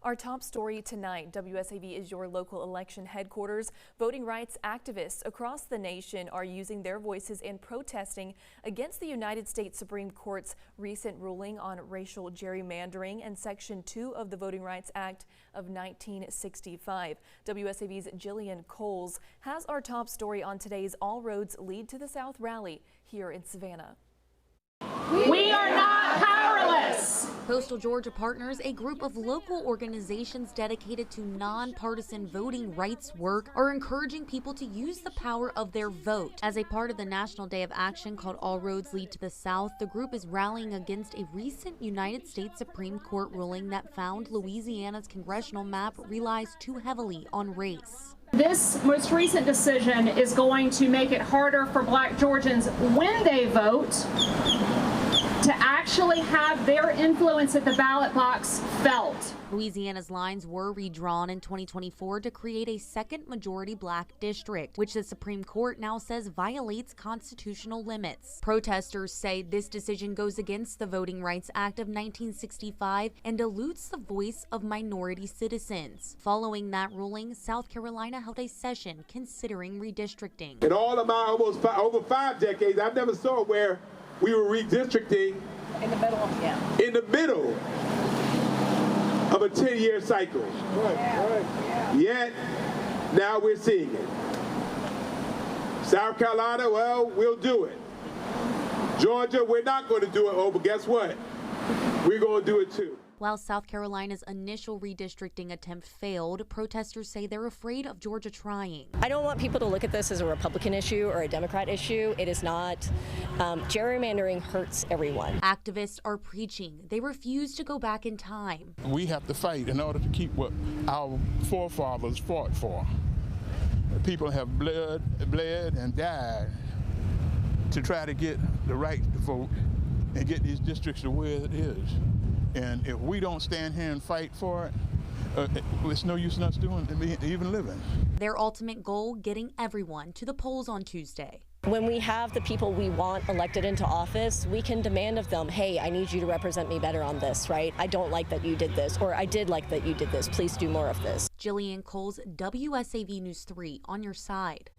Our top story tonight, WSAV is your local election headquarters. Voting rights activists across the nation are using their voices in protesting against the United States Supreme Court's recent ruling on racial gerrymandering and Section 2 of the Voting Rights Act of 1965. WSAV's Jillian Kohls has our top story on today's All Roads Lead to the South rally here in Savannah. We are not powerless. Coastal Georgia Partners, a group of local organizations dedicated to nonpartisan voting rights work, are encouraging people to use the power of their vote. As a part of the National Day of Action called All Roads Lead to the South, the group is rallying against a recent United States Supreme Court ruling that found Louisiana's congressional map relies too heavily on race. This most recent decision is going to make it harder for Black Georgians when they vote to actually have their influence at the ballot box felt. Louisiana's lines were redrawn in 2024 to create a second majority Black district, which the Supreme Court now says violates constitutional limits. Protesters say this decision goes against the Voting Rights Act of 1965 and dilutes the voice of minority citizens. Following that ruling, South Carolina held a session considering redistricting. In all of my over 5 decades, I've never saw where we were redistricting In the middle of a 10-year cycle. Yet, now we're seeing it. South Carolina, well, we'll do it. Georgia, we're not going to do it. Oh, but guess what? We're going to do it too. While South Carolina's initial redistricting attempt failed, protesters say they're afraid of Georgia trying. I don't want people to look at this as a Republican issue or a Democrat issue. It is not. Gerrymandering hurts everyone. Activists are preaching they refuse to go back in time. We have to fight in order to keep what our forefathers fought for. People have bled and died to try to get the right to vote and get these districts the way it is. And if we don't stand here and fight for it, it's no use in us even living. Their ultimate goal, getting everyone to the polls on Tuesday. When we have the people we want elected into office, we can demand of them, hey, I need you to represent me better on this, right? I don't like that you did this, or I did like that you did this. Please do more of this. Jillian Kohls, WSAV News 3, on your side.